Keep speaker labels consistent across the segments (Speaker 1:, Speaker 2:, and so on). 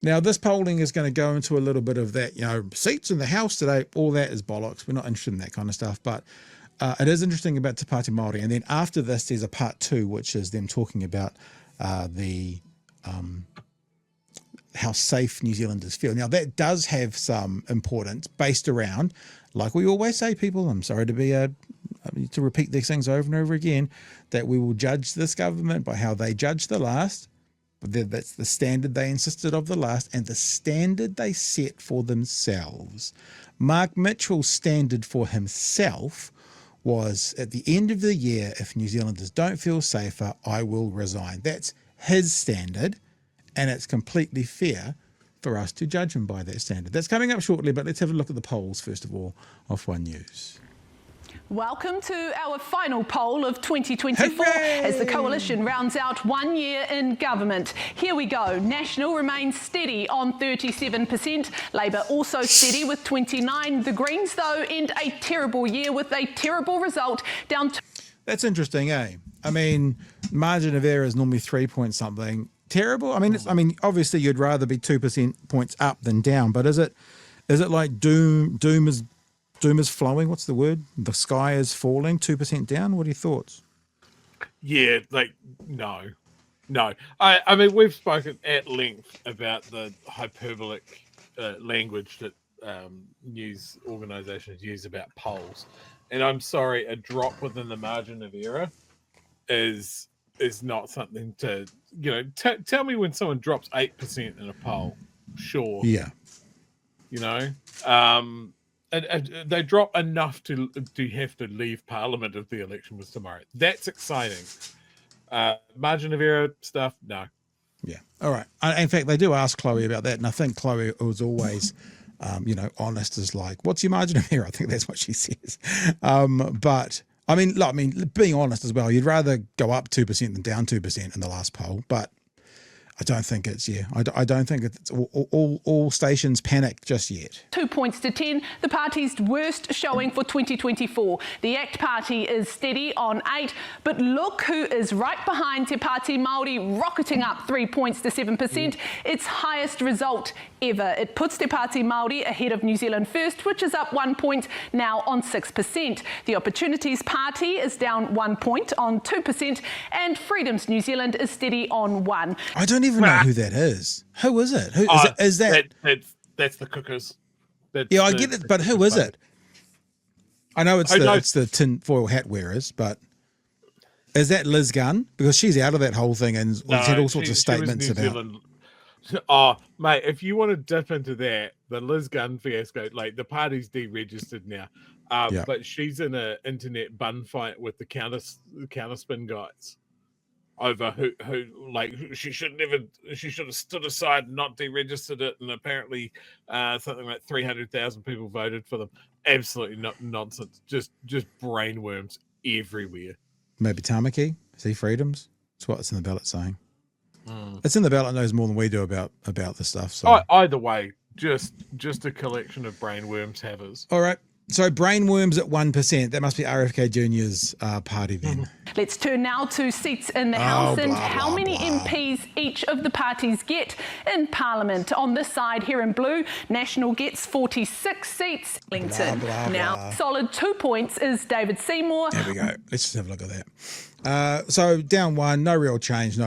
Speaker 1: Now, this polling is going to go into a little bit of that, seats in the House today, all that is bollocks. We're not interested in that kind of stuff, but it is interesting about Te Pati Māori. And then after this, there's a part 2, which is them talking about how safe New Zealanders feel. Now, that does have some importance based around, like we always say, people, I'm sorry to repeat these things over and over again, that we will judge this government by how they judge the last. That's the standard they insisted of the last, and the standard they set for themselves. Mark Mitchell's standard for himself was, at the end of the year, if New Zealanders don't feel safer, I will resign. That's his standard, and it's completely fair for us to judge him by that standard. That's coming up shortly, but let's have a look at the polls first of all of One News.
Speaker 2: Welcome to our final poll of 2024 as the coalition rounds out 1 year in government. Here we go. National remains steady on 37%. Labour also steady with 29%. The Greens, though, end a terrible year with a terrible result, down to...
Speaker 1: That's interesting, eh? I mean, margin of error is normally 3 point something. Terrible? I mean, obviously you'd rather be 2% points up than down, but is it like doom is flowing? What's the word? The sky is falling, 2% down? What are your thoughts?
Speaker 3: Yeah, no. I mean, we've spoken at length about the hyperbolic language that news organisations use about polls. And I'm sorry, a drop within the margin of error is not something to, tell me when someone drops 8% in a poll. Sure.
Speaker 1: Yeah.
Speaker 3: They drop enough to have to leave Parliament if the election was tomorrow. That's exciting. Margin of error stuff, no.
Speaker 1: Yeah. All right. In fact, they do ask Chloe about that, and I think Chloe was always, honest as like, what's your margin of error? I think that's what she says. But I mean, being honest as well, you'd rather go up 2% than down 2% in the last poll, but I don't think it's, I don't think it's all stations panic just yet.
Speaker 2: 2 points to 10, the party's worst showing for 2024. The ACT Party is steady on 8, but look who is right behind Te Pati Māori, rocketing up 3 points to 7%, its highest result ever. It puts Te Pati Māori ahead of New Zealand First, which is up 1 point, now on 6%. The Opportunities Party is down 1 point on 2%, and Freedoms New Zealand is steady on 1.
Speaker 1: I don't even know who that is. Who is it? Is that?
Speaker 3: That's the Cookers.
Speaker 1: I get it, but who is it? I know it's the tinfoil hat wearers, but is that Liz Gunn? Because she's out of that whole thing and had all sorts of statements about.
Speaker 3: Oh, mate, if you want to dip into that, the Liz Gunn fiasco, the party's deregistered now. But she's in an internet bun fight with the counterspin guys over who she should have stood aside and not deregistered it, and apparently something like 300,000 people voted for them. Absolutely nonsense. Just brainworms everywhere.
Speaker 1: Maybe Tamaki? See freedoms? That's what it's in the ballot saying. It's in the ballot, knows more than we do about this stuff. So
Speaker 3: either way, just a collection of brainworms havers.
Speaker 1: All right. So brainworms at 1%. That must be RFK Jr.'s party then.
Speaker 2: Let's turn now to seats in the House and how many MPs each of the parties get in Parliament. On this side here in blue, National gets 46 seats. Wellington. Now, solid 2 points is David Seymour.
Speaker 1: There we go. Let's just have a look at that. So down 1, no real change.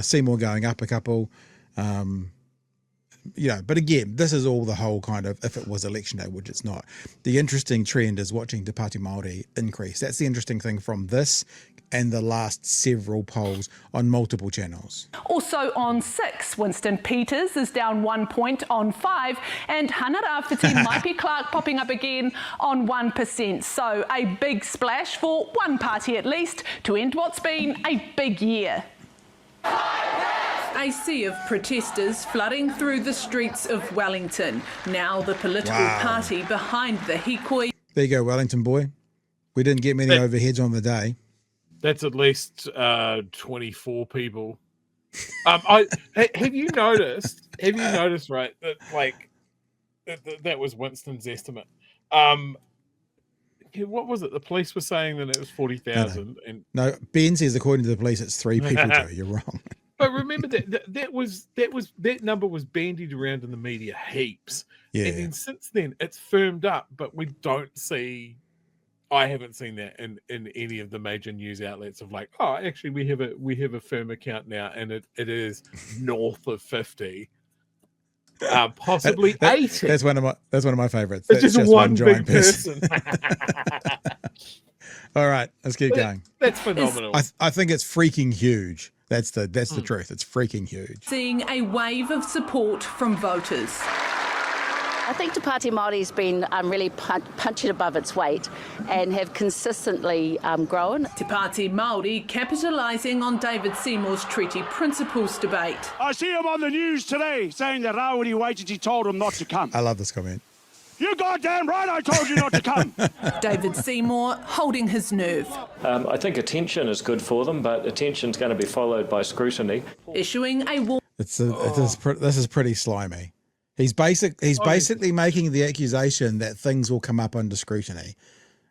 Speaker 1: Seymour going up a couple. But again, this is all the whole kind of, if it was election day, which it's not. The interesting trend is watching Te Pati Māori increase. That's the interesting thing from this and the last several polls on multiple channels.
Speaker 2: Also on 6, Winston Peters is down 1 point on 5, and Hanara Whiti Maipi Clark popping up again on 1%. So a big splash for one party at least to end what's been a big year. A sea of protesters flooding through the streets of Wellington. Now the political party behind the hikoi.
Speaker 1: There you go, Wellington boy. We didn't get many overheads on the day.
Speaker 3: That's at least 24 people. Have you noticed? Right, that that was Winston's estimate. What was it? The police were saying that it was 40,000.
Speaker 1: No, Ben says according to the police it's 3 people. Joe, you're wrong.
Speaker 3: But remember that number was bandied around in the media heaps.
Speaker 1: Yeah.
Speaker 3: And then since then it's firmed up, but I haven't seen that in any of the major news outlets of like, oh, actually we have a firm account now and it is north of 50. Possibly 80.
Speaker 1: That's one of my favorites.
Speaker 3: It's
Speaker 1: That's
Speaker 3: just one
Speaker 1: giant
Speaker 3: big person.
Speaker 1: All right, let's keep going.
Speaker 3: That's phenomenal.
Speaker 1: I think it's freaking huge. That's the truth. It's freaking huge.
Speaker 2: Seeing a wave of support from voters.
Speaker 4: I think Te Pati Māori's been really punching above its weight and have consistently grown.
Speaker 2: Te Pati Māori capitalising on David Seymour's treaty principles debate.
Speaker 5: I see him on the news today saying that Rawiri Waititi told him not to come.
Speaker 1: I love this comment.
Speaker 5: You goddamn right I told you not to come.
Speaker 2: David Seymour holding his nerve.
Speaker 6: I think attention is good for them, but attention's going to be followed by scrutiny.
Speaker 2: Issuing a warning.
Speaker 1: This is pretty slimy. He's basically making the accusation that things will come up under scrutiny.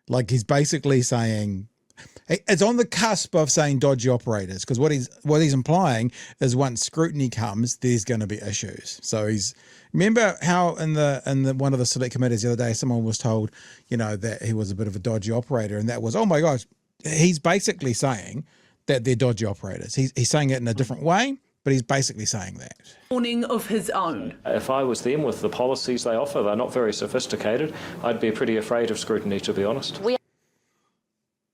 Speaker 1: Like he's basically saying it's on the cusp of saying dodgy operators, because what he's implying is once scrutiny comes, there's going to be issues. So remember how in the one of the select committees the other day, someone was told, that he was a bit of a dodgy operator, and that was, oh my gosh, he's basically saying that they're dodgy operators. He's saying it in a different way, but he's basically saying that.
Speaker 2: Warning of his own.
Speaker 6: If I was them with the policies they offer, they're not very sophisticated. I'd be pretty afraid of scrutiny, to be honest.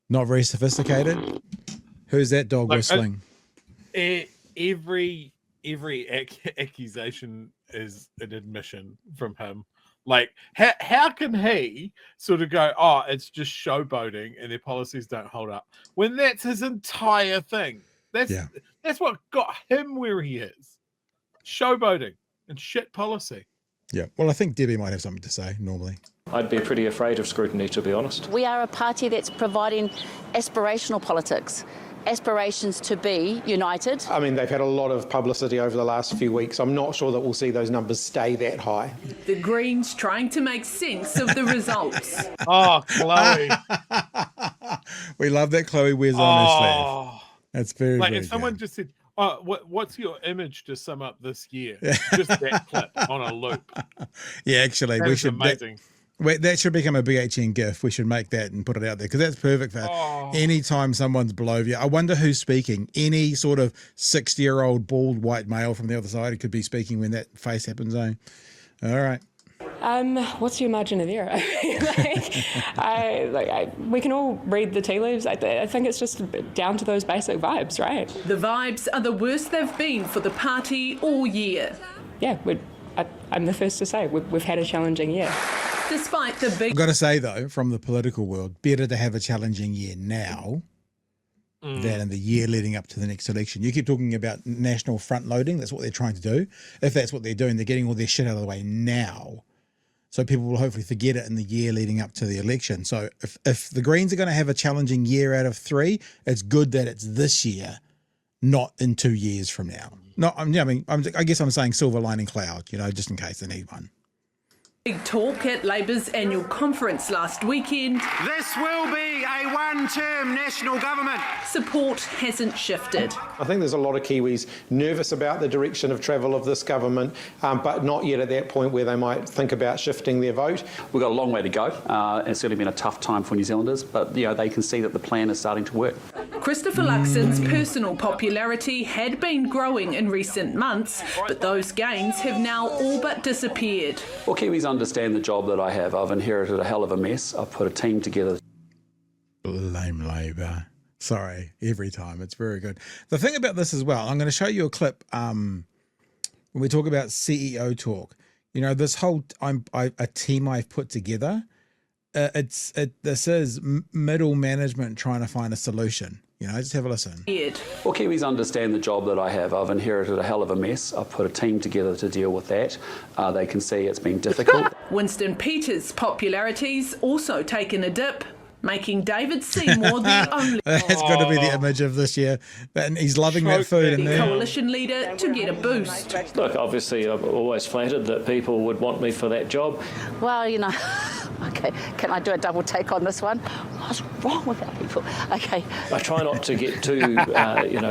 Speaker 1: Not very sophisticated? Who's that dog whistling?
Speaker 3: Every accusation is an admission from him. Like, how can he sort of go, oh, it's just showboating and their policies don't hold up, when that's his entire thing? That's what got him where he is. Showboating and shit policy.
Speaker 1: Yeah. Well, I think Debbie might have something to say normally.
Speaker 6: I'd be pretty afraid of scrutiny, to be honest.
Speaker 4: We are a party that's providing aspirational politics, aspirations to be united.
Speaker 7: I mean, they've had a lot of publicity over the last few weeks. I'm not sure that we'll see those numbers stay that high.
Speaker 2: The Greens trying to make sense of the results.
Speaker 3: Oh, Chloe.
Speaker 1: We love that Chloe wears on her sleeve. That's very,
Speaker 3: like
Speaker 1: very
Speaker 3: if someone
Speaker 1: good.
Speaker 3: just said, oh, what's your image to sum up this year? Just that clip on a loop.
Speaker 1: Yeah, actually,
Speaker 3: That is amazing.
Speaker 1: That should become a BHN GIF. We should make that and put it out there, because that's perfect for any time someone's below you. I wonder who's speaking. Any sort of 60-year-old bald white male from the other side who could be speaking when that face happens. All right.
Speaker 8: What's your margin of error? We can all read the tea leaves. I think it's just down to those basic vibes, right?
Speaker 2: The vibes are the worst they've been for the party all year.
Speaker 8: Yeah, I'm the first to say we've had a challenging year.
Speaker 2: Despite the big...
Speaker 1: I've got to say, though, from the political world, better to have a challenging year now than in the year leading up to the next election. You keep talking about national front loading. That's what they're trying to do. If that's what they're doing, they're getting all their shit out of the way now. So people will hopefully forget it in the year leading up to the election. So if the Greens are going to have a challenging year out of 3, it's good that it's this year, not in 2 years from now. No, I guess I'm saying silver lining cloud, just in case they need one.
Speaker 2: Big talk at Labour's annual conference last weekend.
Speaker 5: This will be a one-term national government.
Speaker 2: Support hasn't shifted.
Speaker 7: I think there's a lot of Kiwis nervous about the direction of travel of this government, but not yet at that point where they might think about shifting their vote.
Speaker 9: We've got a long way to go. It's certainly been a tough time for New Zealanders, but they can see that the plan is starting to work.
Speaker 2: Christopher Luxon's personal popularity had been growing in recent months, but those gains have now all but disappeared.
Speaker 9: Well, Kiwis understand the job that I have. I've inherited a hell of a mess. I've put a team together.
Speaker 1: Lame Labour. Sorry, every time. It's very good. The thing about this as well, I'm going to show you a clip when we talk about CEO talk. This whole a team I've put together. This is middle management trying to find a solution. Just have a listen.
Speaker 9: Well, Kiwis understand the job that I have. I've inherited a hell of a mess. I've put a team together to deal with that. They can see it's been difficult.
Speaker 2: Winston Peters' popularity's also taken a dip, making David Seymour the only...
Speaker 1: That's got to be the image of this year. And he's loving that food in there.
Speaker 2: Coalition leader to get a boost.
Speaker 6: Look, obviously, I'm always flattered that people would want me for that job.
Speaker 4: Well, Okay, can I do a double take on this one? What's wrong with our people? Okay.
Speaker 6: I try not to get too,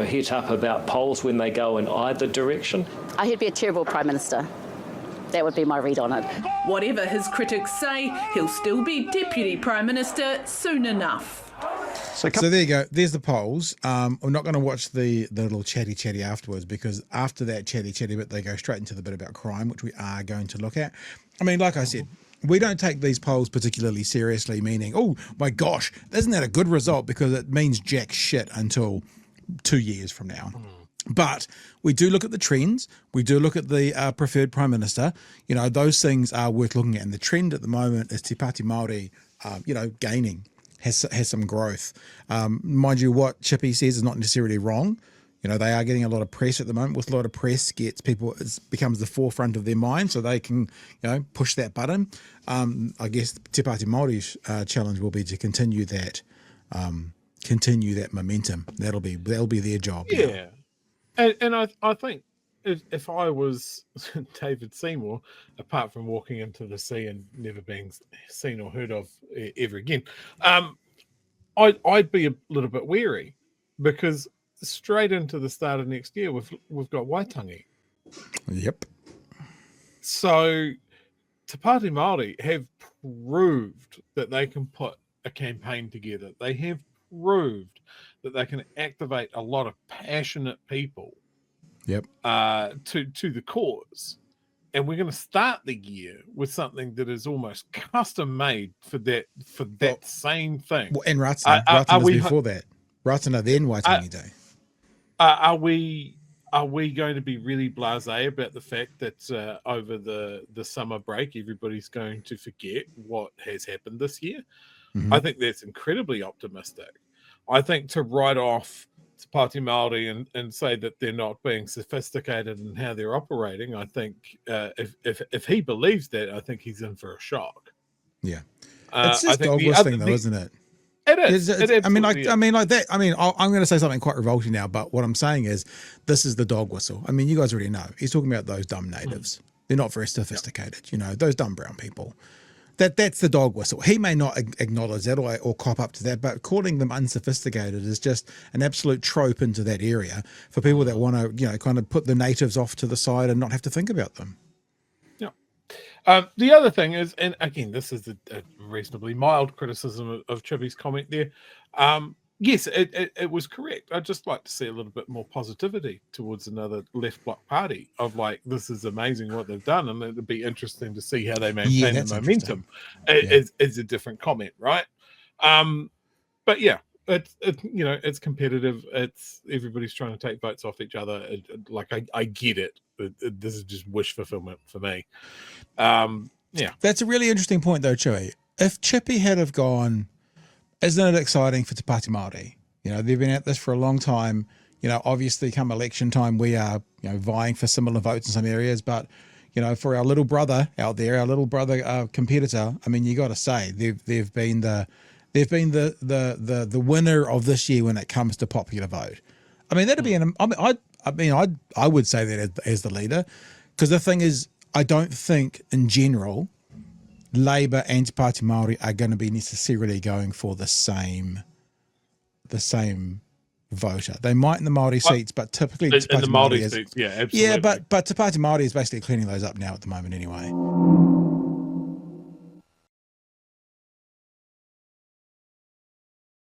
Speaker 6: hit up about polls when they go in either direction.
Speaker 4: He'd be a terrible Prime Minister. That would be my read on it.
Speaker 2: Whatever his critics say, he'll still be Deputy Prime Minister soon enough.
Speaker 1: So there you go. There's the polls. I'm not going to watch the little chatty afterwards, because after that chatty bit, they go straight into the bit about crime, which we are going to look at. I mean, like I said, we don't take these polls particularly seriously, meaning, oh my gosh, isn't that a good result? Because it means jack shit until 2 years from now. But we do look at the trends. We do look at the preferred Prime Minister. You know, those things are worth looking at. And the trend at the moment is Te Pati Māori, gaining, has some growth. Mind you, what Chippy says is not necessarily wrong. You know, they are getting a lot of press at the moment. With a lot of press, it becomes the forefront of their mind, so they can, push that button. I guess Te Pati Māori's challenge will be to continue that momentum. That'll be their job.
Speaker 3: Yeah. And I think if I was David Seymour, apart from walking into the sea and never being seen or heard of ever again, I'd be a little bit wary, because straight into the start of next year we've got Waitangi.
Speaker 1: Yep.
Speaker 3: So Te Pati Māori have proved that they can put a campaign together. They have proved that they can activate a lot of passionate people.
Speaker 1: Yep.
Speaker 3: To the cause. And we're going to start the year with something that is almost custom made for that same thing.
Speaker 1: Well, and Ratana was before that. Ratana then Waitangi Day.
Speaker 3: Are we going to be really blasé about the fact that over the summer break everybody's going to forget what has happened this year? Mm-hmm. I think that's incredibly optimistic. I think to write off Te Pati Māori and say that they're not being sophisticated in how they're operating, I think if he believes that, I think he's in for a shock.
Speaker 1: Yeah, it's this dog whistling though, isn't it?
Speaker 3: It is.
Speaker 1: I'm going to say something quite revolting now, but what I'm saying is this is the dog whistle. I mean, you guys already know. He's talking about those dumb natives. They're not very sophisticated, those dumb brown people. That's the dog whistle. He may not acknowledge that or cop up to that, but calling them unsophisticated is just an absolute trope into that area for people that want to, kind of put the natives off to the side and not have to think about them.
Speaker 3: Yeah. The other thing is, and again, this is a reasonably mild criticism of Chippy's comment there. Yes, it was correct. I'd just like to see a little bit more positivity towards another left bloc party of like, this is amazing what they've done, and it'd be interesting to see how they maintain the momentum. It's a different comment, right? But yeah, it's competitive. It's everybody's trying to take votes off each other. I get it. This is just wish fulfillment for me. Yeah,
Speaker 1: that's a really interesting point though, Chewie. If Chippy had have gone, isn't it exciting for Te Pati Māori? They've been at this for a long time. Obviously come election time, we are, vying for similar votes in some areas, but, for our little brother out there, our little brother competitor, I mean, you got to say they've been the winner of this year when it comes to popular vote. I mean, that'd be I would say that as the leader, because the thing is, I don't think in general Labour and Te Pati Māori are going to be necessarily going for the same voter. They might in the Māori seats, but typically
Speaker 3: in the Māori seats, yeah, absolutely.
Speaker 1: Yeah, but Te Pati Māori is basically cleaning those up now at the moment anyway.